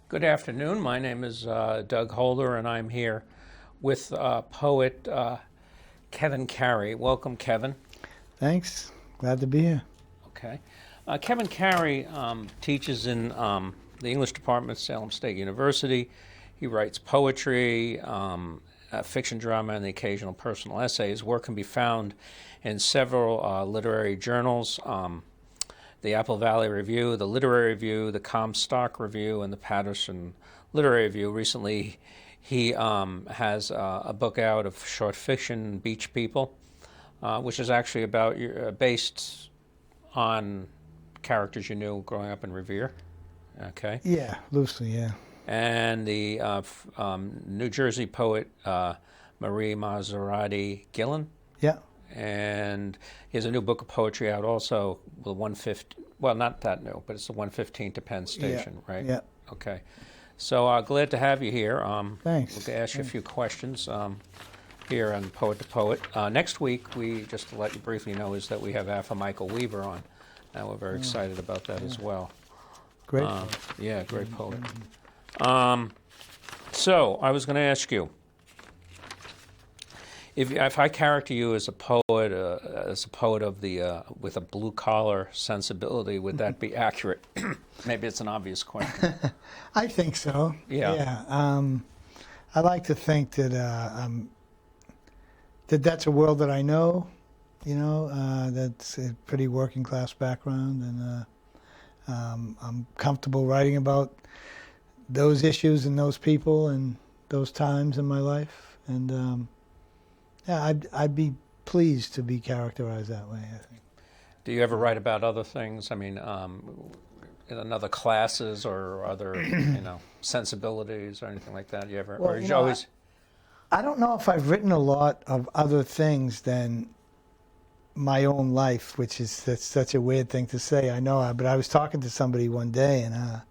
Good afternoon. My name is Doug Holder, and I'm here with poet Kevin Carey. Welcome, Kevin. Thanks. Glad to be here. Okay. Kevin Carey teaches in the English department at Salem State University. He writes poetry, fiction, drama, and the occasional personal essay. His work can be found in several literary journals. The Apple Valley Review, the Literary Review, the Comstock Review, and the Patterson Literary Review. Recently, he has a book out of short fiction, Beach People, which is actually about based on characters you knew growing up in Revere. Okay. Yeah, loosely, yeah. And the New Jersey poet Marie Maserati Gillen. Yeah. And he has a new book of poetry out also, the 115, well, not that new, but it's the 115 to Penn Station, Yeah. right? Yeah. Okay. So glad to have you here. Thanks. We'll ask you a few questions here on Poet to Poet. Next week, just to let you briefly know, is that we have Alpha Michael Weaver on. And we're very excited about that as well. Great. Yeah, great poet. So I was going to ask you, if I character you as a poet of the with a blue collar sensibility, would that be accurate? Maybe it's an obvious question. I think so. Yeah. Yeah. I like to think that that's a world that I know. You know, that's a pretty working class background, and I'm comfortable writing about those issues and those people and those times in my life, and yeah, I'd be pleased to be characterized that way, I think. Do you ever write about other things? I mean, in other classes or other, sensibilities or anything like that? You ever? Well, or you always? I don't know if I've written a lot of other things than my own life, that's such a weird thing to say. I know, but I was talking to somebody one day, and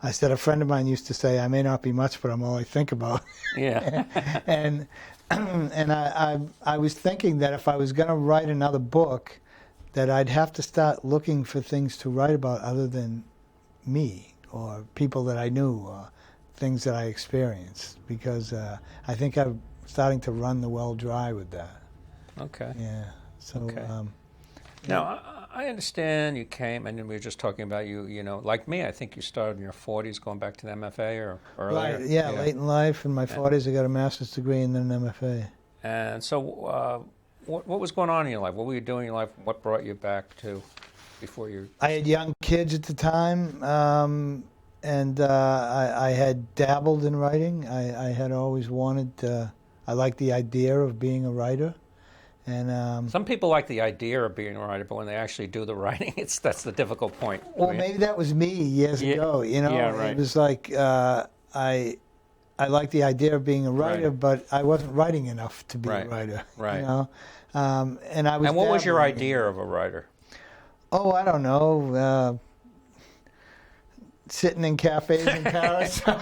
I said a friend of mine used to say, "I may not be much, but I'm all I think about." Yeah. and I was thinking that if I was going to write another book, that I'd have to start looking for things to write about other than me or people that I knew or things that I experienced, because I think I'm starting to run the well dry with that. Okay. Yeah. So. Okay. Now, I understand you came, and we were just talking about you, like me, I think you started in your 40s going back to the MFA or earlier. Right, yeah, late in life. In my 40s, I got a master's degree and then an MFA. And so what was going on in your life? What were you doing in your life? What brought you back to before you... I had young kids at the time, and I had dabbled in writing. I had always wanted to... I liked the idea of being a writer. And some people like the idea of being a writer, but when they actually do the writing, that's the difficult point. Well, maybe that was me years ago. Yeah, right. It was like I liked the idea of being a writer, right. But I wasn't writing enough to be right. a writer. Right. And I was. And what was your idea of a writer? Oh, I don't know. Sitting in cafes in Paris, or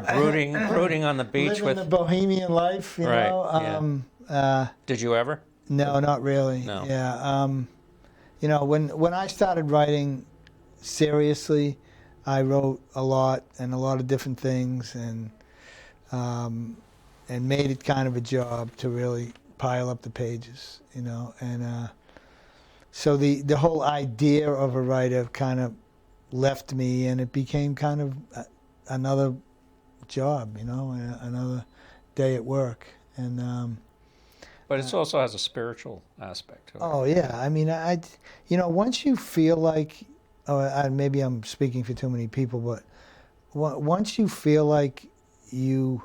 brooding on the beach living the bohemian life, you right, know. Yeah. Did you ever? No, not really. No. Yeah. When I started writing seriously, I wrote a lot and a lot of different things, and made it kind of a job to really pile up the pages, and. So the whole idea of a writer kind of left me, and it became kind of another job, another day at work. And but it also has a spiritual aspect to it. Oh yeah, I mean, once you feel like, maybe I'm speaking for too many people, but once you feel like you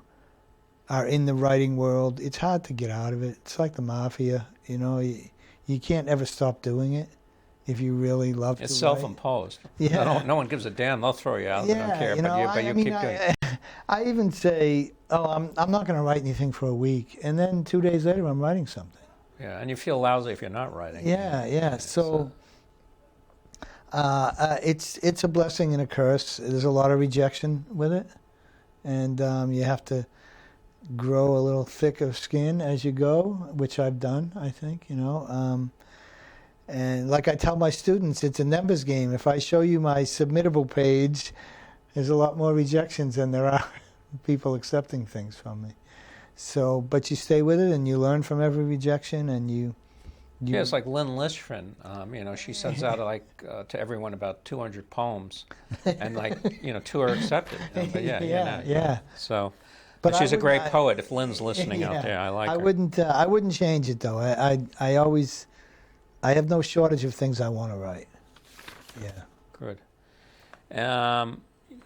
are in the writing world, it's hard to get out of it. It's like the mafia, You can't ever stop doing it if you really love to. It's self-imposed. Yeah. No one gives a damn. They'll throw you out. Yeah, They don't care. But you keep doing it. I even say, I'm not going to write anything for a week, and then 2 days later I'm writing something. Yeah, and you feel lousy if you're not writing. Yeah. So it's a blessing and a curse. There's a lot of rejection with it, and you have to grow a little thicker skin as you go, which I've done, I think, And like I tell my students, it's a numbers game. If I show you my submittable page, there's a lot more rejections than there are people accepting things from me. So, but you stay with it and you learn from every rejection, and you Yeah, it's like Lynn Lishman. You know, she sends out to everyone about 200 poems, and two are accepted. You know, but yeah. So, But she's a great I- poet. If Lynn's listening out there, I like her. I wouldn't change it though. I have no shortage of things I want to write. Yeah. Good.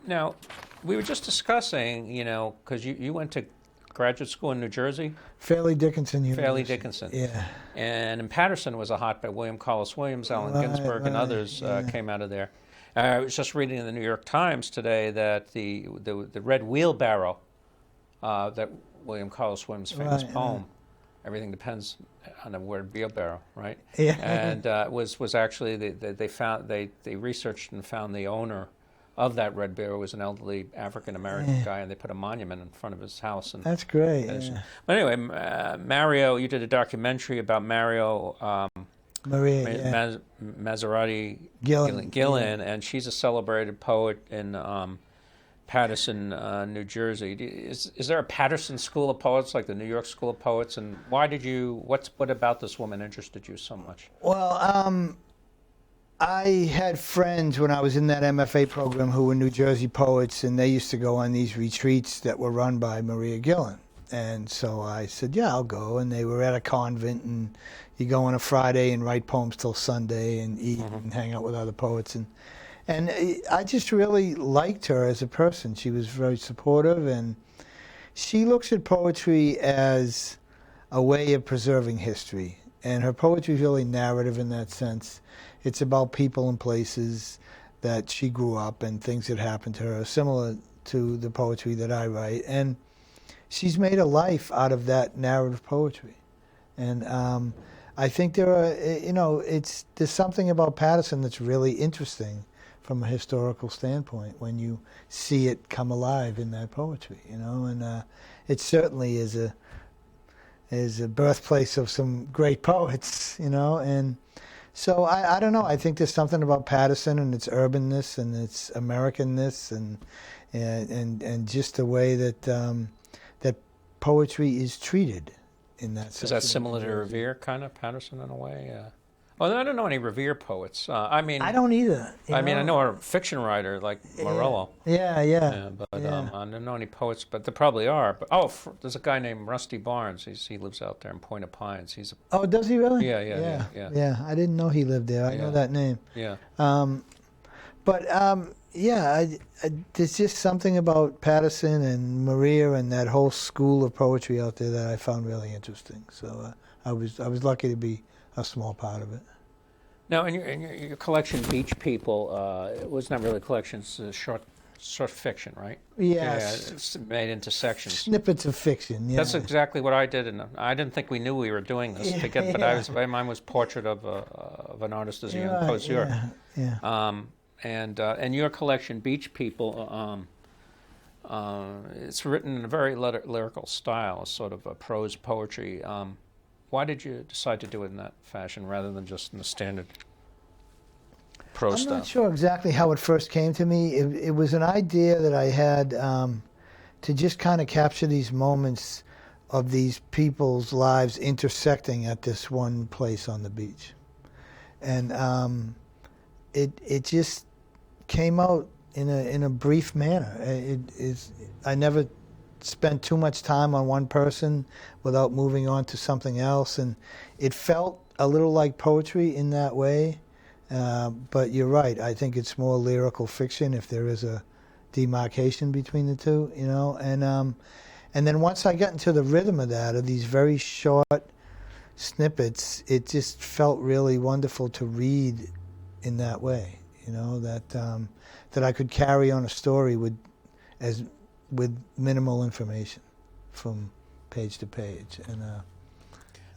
Now, we were just discussing, you know, because you went to graduate school in New Jersey. Fairleigh Dickinson University. Fairleigh Dickinson. Yeah. And in Patterson was a hotbed. William Carlos Williams, Allen Right, Ginsberg, and right, others yeah. came out of there. I was just reading in the New York Times today that the red wheelbarrow, that William Carlos Williams' famous Right, poem, everything depends on the word wheelbarrow, right? Yeah. And was actually they researched and found the owner of that red barrel was an elderly African American guy, and they put a monument in front of his house. And That's great. Yeah. but anyway, Mario, you did a documentary about Mario Maria. Maserati Gillen. and she's a celebrated poet in Paterson, New Jersey. Is there a Paterson School of Poets like the New York School of Poets? And what about this woman interested you so much? Well, I had friends when I was in that MFA program who were New Jersey poets, and they used to go on these retreats that were run by Maria Gillen. And so I said, yeah, I'll go. And they were at a convent, and you go on a Friday and write poems till Sunday and eat and hang out with other poets. And I just really liked her as a person. She was very supportive, and she looks at poetry as a way of preserving history. And her poetry is really narrative in that sense. It's about people and places that she grew up and things that happened to her, similar to the poetry that I write. And she's made a life out of that narrative poetry. And I think there's something about Paterson that's really interesting from a historical standpoint when you see it come alive in that poetry, you know. And it certainly is a birthplace of some great poets, you know. And so I don't know. I think there's something about Paterson and its urbanness and its Americanness and just the way that that poetry is treated in that section. Is that similar to Revere, kind of, Paterson in a way? Well, I don't know any Revere poets. I don't either. I know a fiction writer like Morello. Yeah. But I don't know any poets, but there probably are. But there's a guy named Rusty Barnes. He lives out there in Point of Pines. Does he really? Yeah. Yeah, I didn't know he lived there. I know that name. Yeah. There's just something about Paterson and Maria and that whole school of poetry out there that I found really interesting. So I was lucky to be a small part of it. Now, in your collection, Beach People, it was not really a collection. It's a short fiction, right? Yes. Yeah, it's made into sections. Snippets of fiction. Yeah. That's exactly what I did, and I didn't think we knew we were doing this together. But mine was portrait of an artist as a young poseur. Yeah. And your collection, Beach People, it's written in a very lyrical style, sort of a prose poetry. Why did you decide to do it in that fashion rather than just in the standard prose style? I'm not sure exactly how it first came to me. It was an idea that I had to just kind of capture these moments of these people's lives intersecting at this one place on the beach. And it just came out in a brief manner. I never spent too much time on one person without moving on to something else, and it felt a little like poetry in that way. But you're right. I think it's more lyrical fiction if there is a demarcation between the two, you know. And then once I got into the rhythm of that, of these very short snippets, it just felt really wonderful to read in that way, you know, that I could carry on a story with minimal information from page to page. And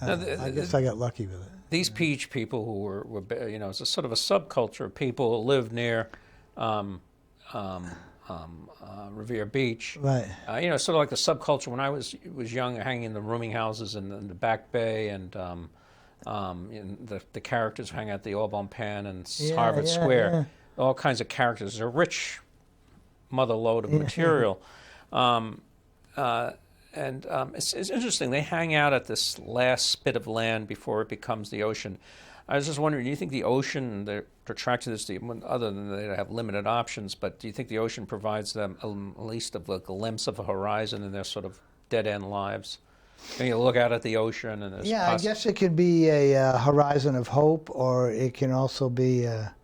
I guess I got lucky with it. These Beach People who were it's a sort of a subculture of people who lived near Revere Beach. Right. Sort of like the subculture when I was young, hanging in the rooming houses in the Back Bay and the characters hang out the Audubon Pen and Yeah, Harvard yeah, Square. yeah. All kinds of characters. A rich mother lode of material. It's interesting. They hang out at this last spit of land before it becomes the ocean. I was just wondering, do you think the ocean, they're attracted to this, other than they have limited options, but do you think the ocean provides them at least of a glimpse of a horizon in their sort of dead-end lives? And you look out at the ocean and there's... Yeah, I guess it could be a horizon of hope, or it can also be a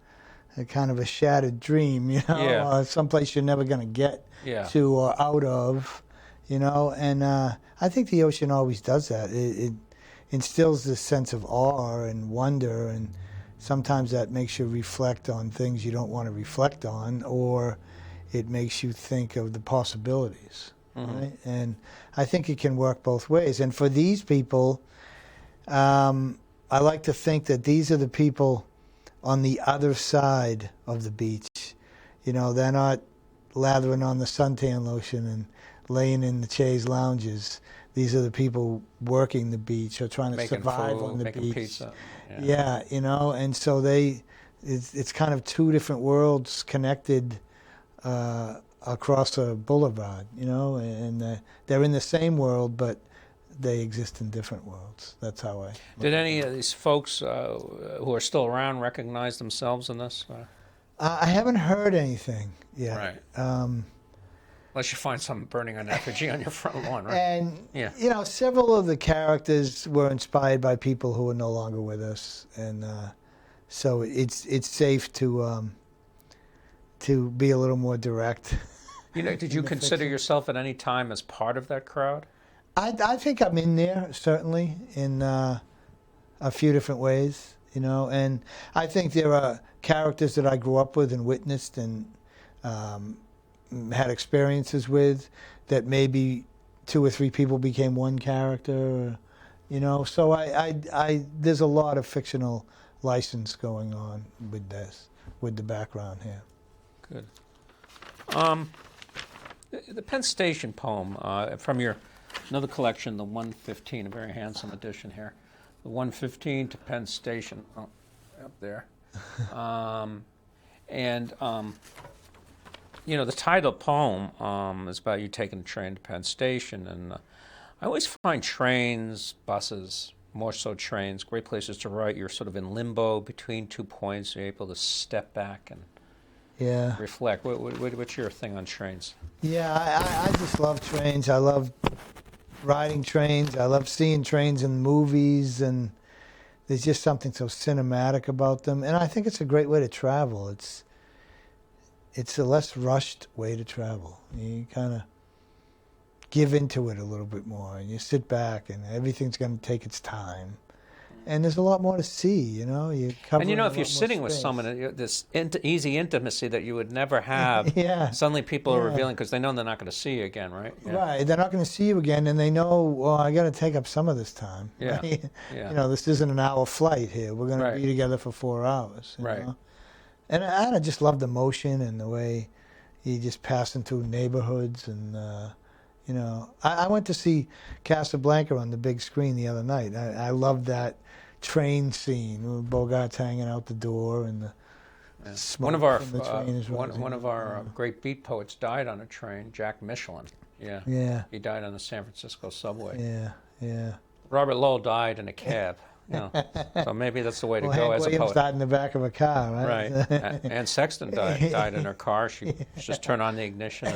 kind of a shattered dream, Yeah. Someplace you're never going to get Yeah. to or out of, and I think the ocean always does that. It instills this sense of awe and wonder, and sometimes that makes you reflect on things you don't want to reflect on, or it makes you think of the possibilities, right? And I think it can work both ways. And for these people, I like to think that these are the people on the other side of the beach. They're not lathering on the suntan lotion and laying in the chaise lounges. These are the people working the beach or trying to making survive food, on the making beach. pizza. Yeah, and so it's kind of two different worlds connected across a boulevard, and they're in the same world, but they exist in different worlds. That's how I... Did any of these folks who are still around recognize themselves in this? I haven't heard anything yet. Right. Unless you find something burning an effigy on your front lawn, right? And, several of the characters were inspired by people who are no longer with us. And so it's safe to be a little more direct. Did you consider yourself at any time as part of that crowd? I think I'm in there, certainly, in a few different ways, and I think there are characters that I grew up with and witnessed and had experiences with that maybe 2 or 3 people became one character, so I there's a lot of fictional license going on with this, with the background here. Good. The Penn Station poem from your another collection, the 115, a very handsome edition here. The 115 to Penn Station, up there. The title poem is about you taking a train to Penn Station, and I always find trains, buses, more so trains, great places to write. You're sort of in limbo between 2 points. You're able to step back and reflect. What's your thing on trains? Yeah, I just love trains. I love riding trains. I love seeing trains in movies, and there's just something so cinematic about them. And I think it's a great way to travel. It's a less rushed way to travel. You kind of give into it a little bit more, and you sit back, and everything's going to take its time. And there's a lot more to see, You cover and if you're sitting with someone, this easy intimacy that you would never have, suddenly people are revealing because they know they're not going to see you again, right? Yeah. Right, they're not going to see you again, and they know, well, I got to take up some of this time. Yeah. Right? Yeah. This isn't an hour flight here. We're going to be together for 4 hours. You know? And I just love the motion and the way you just passing through neighborhoods, and I went to see Casablanca on the big screen the other night. I loved that train scene with Bogart's hanging out the door and the smoke from the train is rising. One of our great beat poets died on a train, Jack Michelin. Yeah. Yeah. He died on the San Francisco subway. Yeah. Yeah. Robert Lowell died in a cab. So maybe that's the way to go Hank as a Williams poet. died in the back of a car, right? Right. Anne Sexton died in her car. She just turned on the ignition.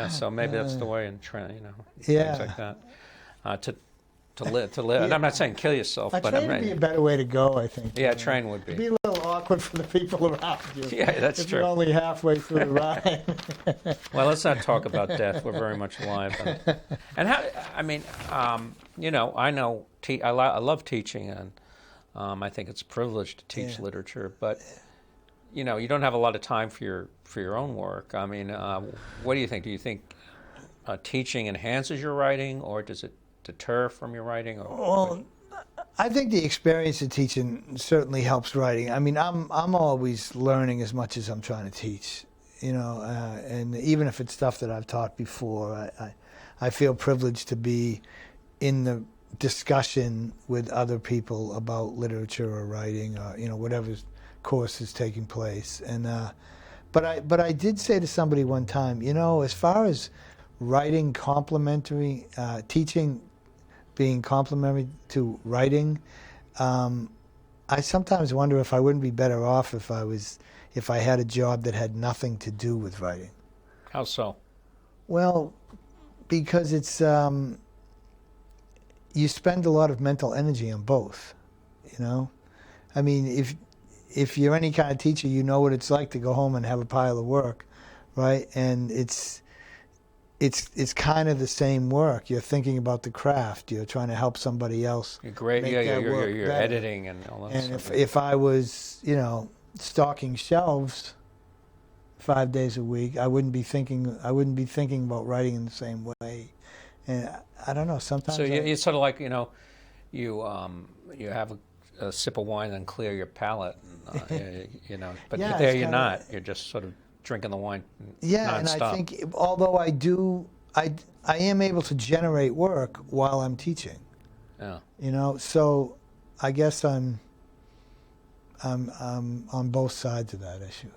So maybe that's the way in things like that. To live. And I'm not saying kill yourself, A but train would be a better way to go, I think. Yeah, a train would be. It'd be a little awkward for the people around you. Yeah, that's if true. You're only halfway through the ride. Well, let's not talk about death. We're very much alive. And how? I mean, I know. I love teaching, and I think it's a privilege to teach literature. But you don't have a lot of time for your own work. I mean, what do you think? Do you think teaching enhances your writing, or does it deter from your writing? Well, I think the experience of teaching certainly helps writing. I mean, I'm always learning as much as I'm trying to teach, and even if it's stuff that I've taught before, I feel privileged to be in discussion with other people about literature or writing or whatever course is taking place. And but I did say to somebody one time, as far as writing complementary, teaching being complementary to writing, I sometimes wonder if I wouldn't be better off if I had a job that had nothing to do with writing. How so? Well, because it's you spend a lot of mental energy on both. I mean, if you're any kind of teacher, you know what it's like to go home and have a pile of work, right? And it's kind of the same work. You're thinking about the craft. You're trying to help somebody else. You're great. Make Yeah, that work you're better. editing and all that And stuff. if I was, stocking shelves 5 days a week, I wouldn't be thinking about writing in the same way. And I don't know. Sometimes So it's sort of like you have a sip of wine and clear your palate, But Yeah, there it's you're kinda- not. You're just sort of drinking the wine yeah, and nonstop. I think although I am able to generate work while I'm teaching. Yeah. So I guess I'm on both sides of that issue.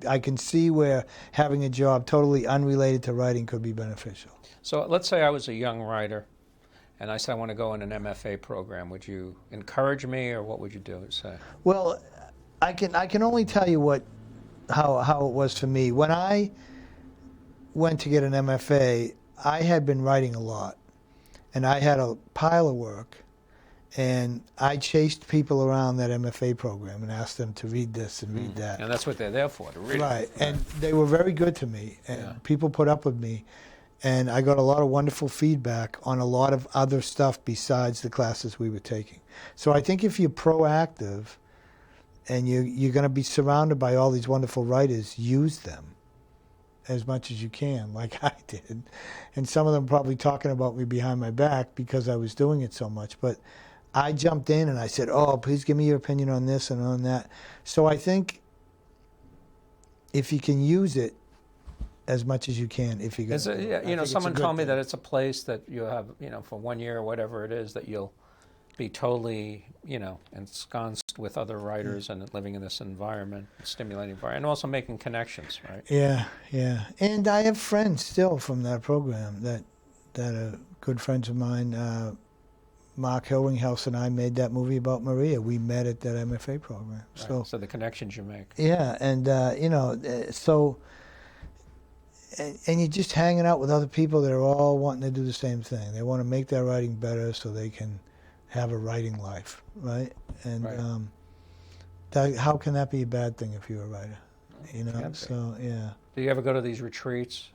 I can see where having a job totally unrelated to writing could be beneficial. So let's say I was a young writer, and I said I want to go in an MFA program. Would you encourage me, or what would you do? Say. Well, I can only tell you how it was for me. When I went to get an MFA, I had been writing a lot, and I had a pile of work, and I chased people around that MFA program and asked them to read this and read that. And that's what they're there for, to read. Right, and they were very good to me, and Yeah. people put up with me, and I got a lot of wonderful feedback on a lot of other stuff besides the classes we were taking. So I think if you're proactive and you're going to be surrounded by all these wonderful writers, use them as much as you can, like I did. And some of them probably talking about me behind my back because I was doing it so much. But I jumped in and I said, oh, please give me your opinion on this and on that. So I think if you can use it as much as you can, if you're going Is it, to. someone told me that it's a place that you have, for 1 year or whatever it is, that you'll be totally, ensconced with other writers and living in this environment, stimulating environment, and also making connections, right? Yeah. And I have friends still from that program that are good friends of mine. Mark Hillinghouse and I made that movie about Maria. We met at that MFA program. Right. So the connections you make. Yeah, and so and you're just hanging out with other people that are all wanting to do the same thing. They want to make their writing better so they can have a writing life, right? And Right. how can that be a bad thing if you're a writer? Can't be. So yeah. Do you ever go to these retreats?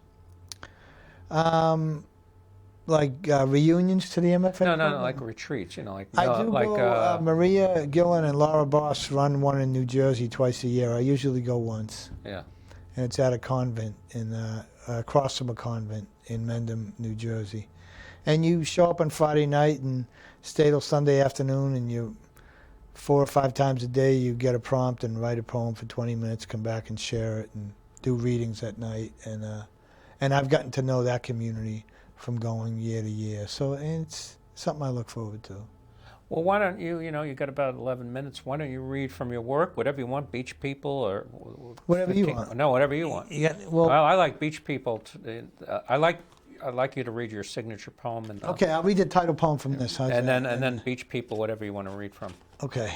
Like reunions to the MFA? No, program? like retreats. Like I do like go. Maria Gillen and Laura Boss run one in New Jersey twice a year. I usually go once, yeah. and it's at a convent across from a convent in Mendham, New Jersey. And you show up on Friday night and stay till Sunday afternoon, and you 4 or 5 times a day you get a prompt and write a poem for 20 minutes, come back and share it, and do readings at night. And I've gotten to know that community from going year to year. So it's something I look forward to. Well, why don't you, you got about 11 minutes, why don't you read from your work, whatever you want, Beach People or... Whatever you want. No, whatever you want. Well, I like Beach People. I'd like you to read your signature poem. And, okay, I'll read the title poem from this. How's and that? then Beach People, whatever you want to read from. Okay.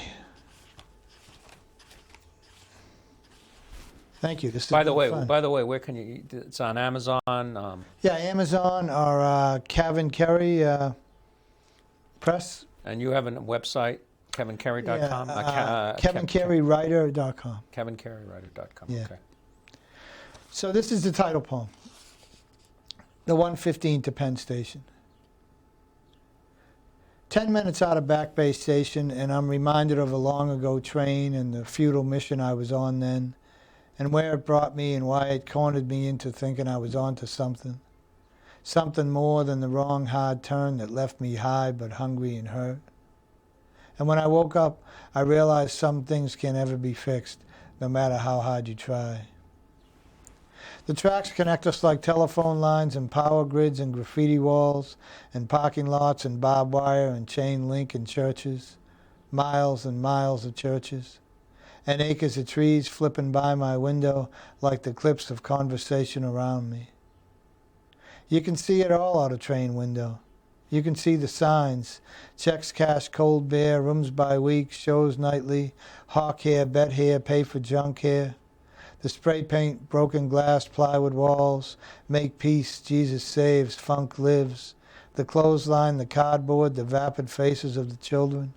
Thank you. This is By the fun. way, where can you? It's on Amazon. Yeah, Amazon or Carey Press. And you have a website, kevincarey.com. KevinCareyWriter.com. KevinCareyWriter.com. Yeah. Okay. So this is the title poem. The 1:15 to Penn Station. 10 minutes out of Back Bay Station, and I'm reminded of a long ago train and the futile mission I was on then, and where it brought me and why it cornered me into thinking I was onto something. Something more than the wrong hard turn that left me high but hungry and hurt. And when I woke up, I realized some things can't ever be fixed, no matter how hard you try. The tracks connect us like telephone lines and power grids and graffiti walls and parking lots and barbed wire and chain link and churches, miles and miles of churches, and acres of trees flipping by my window like the clips of conversation around me. You can see it all out a train window. You can see the signs: checks cash cold beer, rooms by week, shows nightly, hawk hair, bet here, pay for junk here. The spray paint, broken glass, plywood walls, make peace, Jesus saves, funk lives. The clothesline, the cardboard, the vapid faces of the children.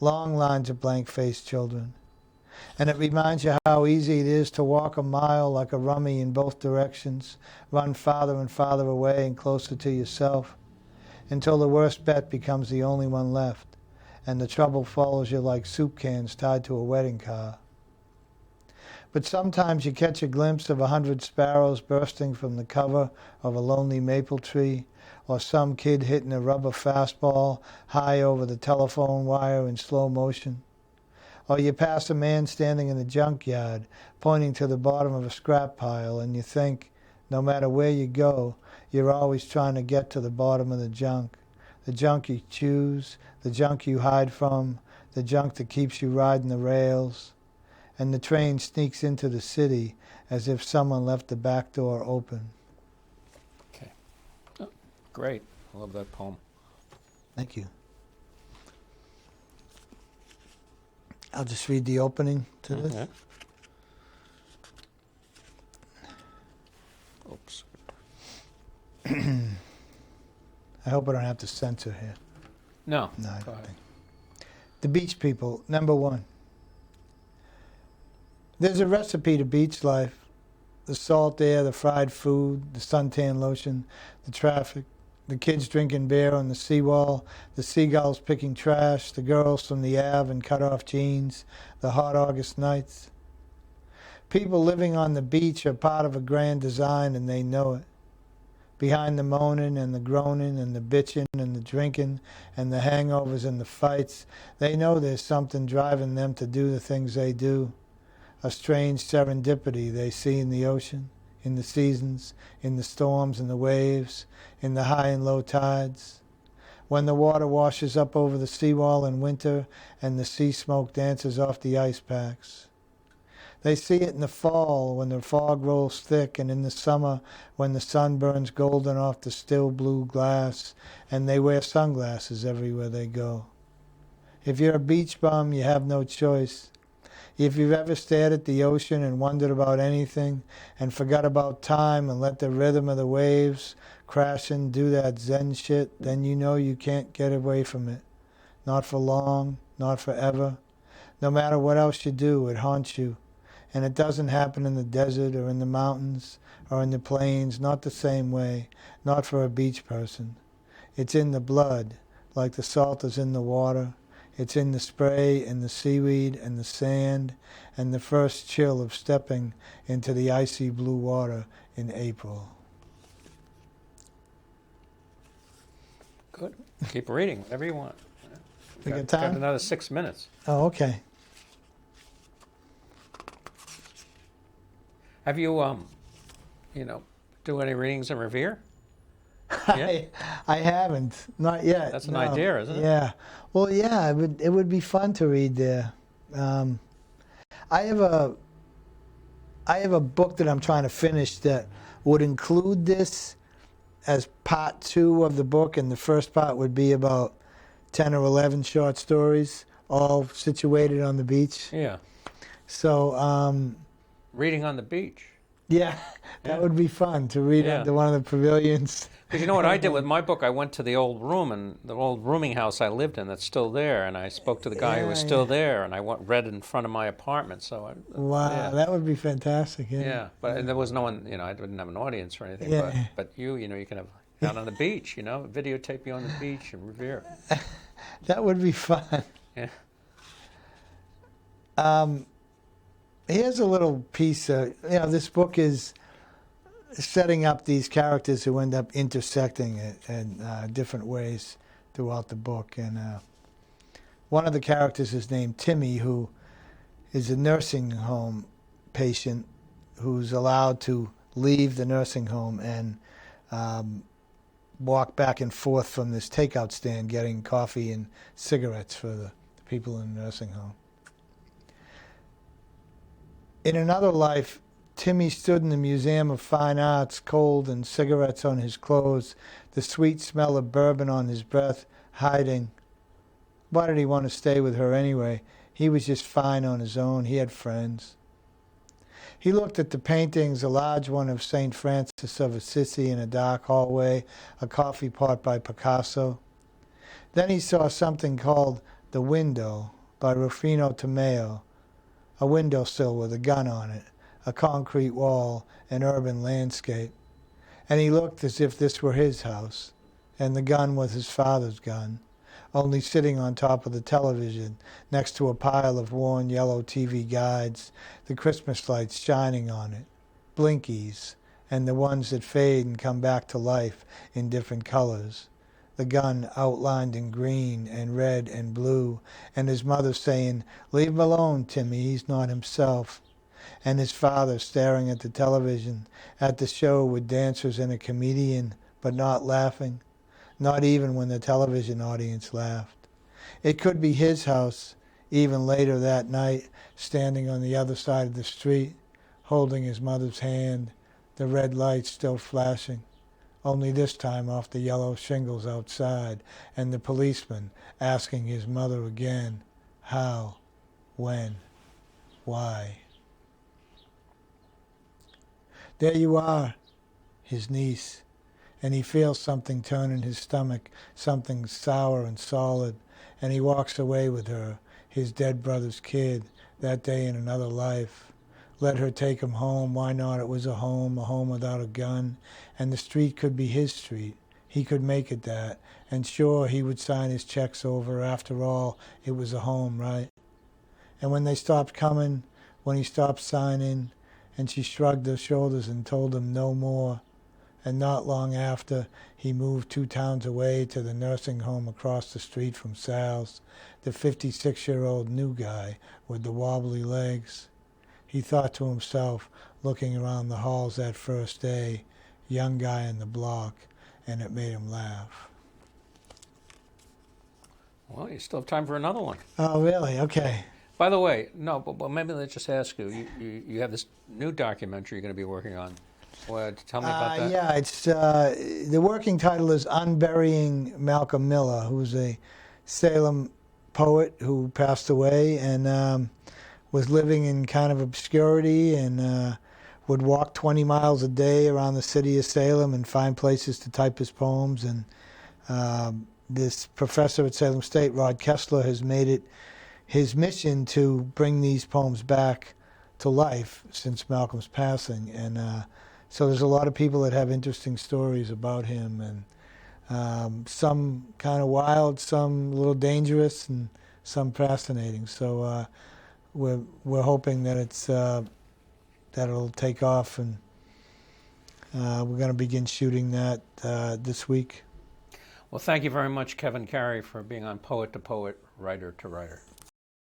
Long lines of blank-faced children. And it reminds you how easy it is to walk a mile like a rummy in both directions, run farther and farther away and closer to yourself, until the worst bet becomes the only one left, and the trouble follows you like soup cans tied to a wedding car. But sometimes you catch a glimpse of 100 sparrows bursting from the cover of a lonely maple tree, or some kid hitting a rubber fastball high over the telephone wire in slow motion. Or you pass a man standing in the junkyard, pointing to the bottom of a scrap pile, and you think, no matter where you go, you're always trying to get to the bottom of the junk you choose, the junk you hide from, the junk that keeps you riding the rails. And the train sneaks into the city as if someone left the back door open. Okay. Oh, great. I love that poem. Thank you. I'll just read the opening to this. Okay. Oops. I hope I don't have to censor here. No. No, I Go don't ahead. think. The Beach People, number 1. There's a recipe to beach life. The salt air, the fried food, the suntan lotion, the traffic, the kids drinking beer on the seawall, the seagulls picking trash, the girls from the Ave in cut-off jeans, the hot August nights. People living on the beach are part of a grand design, and they know it. Behind the moaning and the groaning and the bitching and the drinking and the hangovers and the fights, they know there's something driving them to do the things they do. A strange serendipity they see in the ocean, in the seasons, in the storms and the waves, in the high and low tides. When the water washes up over the seawall in winter and the sea smoke dances off the ice packs. They see it in the fall when the fog rolls thick, and in the summer when the sun burns golden off the still blue glass, and they wear sunglasses everywhere they go. If you're a beach bum, you have no choice. If you've ever stared at the ocean and wondered about anything and forgot about time and let the rhythm of the waves crashing do that zen shit, then you know you can't get away from it. Not for long, not forever. No matter what else you do, it haunts you. And it doesn't happen in the desert or in the mountains or in the plains, not the same way, not for a beach person. It's in the blood, like the salt is in the water. It's in the spray and the seaweed and the sand and the first chill of stepping into the icy blue water in April. Good. Keep reading, whatever you want. We got time? Got another 6 minutes. Oh, okay. Have you, do any readings in Revere? Yeah? I haven't, not yet. That's an no. idea, isn't it? Yeah. Well, yeah, it would be fun to read there. I have a book that I'm trying to finish that would include this as part 2 of the book, and the first part would be about 10 or 11 short stories, all situated on the beach. Yeah. So, Reading on the beach. yeah, that would be fun to read Yeah. under one of the pavilions. Because you know what I did with my book? I went to the old room, and the old rooming house I lived in that's still there, and I spoke to the guy who was Yeah, still yeah. there, and I read in front of my apartment. So Wow, yeah. that would be fantastic. Yeah. Yeah, but there was no one, I didn't have an audience or anything. Yeah. But you can have out on the beach, videotape you on the beach in Revere. That would be fun. Yeah. Here's a little piece. This book is setting up these characters who end up intersecting in different ways throughout the book. And one of the characters is named Timmy, who is a nursing home patient who's allowed to leave the nursing home and walk back and forth from this takeout stand getting coffee and cigarettes for the people in the nursing home. In another life, Timmy stood in the Museum of Fine Arts, cold and cigarettes on his clothes, the sweet smell of bourbon on his breath, hiding. Why did he want to stay with her anyway? He was just fine on his own. He had friends. He looked at the paintings, a large one of St. Francis of Assisi in a dark hallway, a coffee pot by Picasso. Then he saw something called The Window by Rufino Tomeo, a windowsill with a gun on it, a concrete wall, an urban landscape. And he looked as if this were his house, and the gun was his father's gun, only sitting on top of the television next to a pile of worn yellow TV guides, the Christmas lights shining on it, blinkies, and the ones that fade and come back to life in different colors. The gun outlined in green and red and blue, and his mother saying, "Leave him alone, Timmy, he's not himself." And his father staring at the television, at the show with dancers and a comedian, but not laughing, not even when the television audience laughed. It could be his house, even later that night, standing on the other side of the street, holding his mother's hand, the red lights still flashing, only this time off the yellow shingles outside, and the policeman asking his mother again, how, when, why. There you are, his niece, and he feels something turn in his stomach, something sour and solid, and he walks away with her, his dead brother's kid, that day in another life. Let her take him home. Why not? It was a home without a gun, and the street could be his street. He could make it that, and sure, he would sign his checks over. After all, it was a home, right? And when they stopped coming, when he stopped signing, and she shrugged her shoulders and told him no more, and not long after, he moved 2 towns away to the nursing home across the street from Sal's, the 56-year-old new guy with the wobbly legs. He thought to himself, looking around the halls that first day, young guy in the block, and it made him laugh. Well, you still have time for another one. Oh, really? Okay. By the way, no, but maybe let's just ask you. You have this new documentary you're going to be working on. Well, tell me about that. Yeah, it's the working title is Unburying Malcolm Miller, who's a Salem poet who passed away and was living in kind of obscurity and would walk 20 miles a day around the city of Salem and find places to type his poems. And this professor at Salem State, Rod Kessler, has made it his mission to bring these poems back to life since Malcolm's passing. And so there's a lot of people that have interesting stories about him, and some kind of wild, some a little dangerous, and some fascinating. So we're hoping that that it'll take off, and we're going to begin shooting that this week. Well, thank you very much, Kevin Carey, for being on Poet to Poet, Writer to Writer.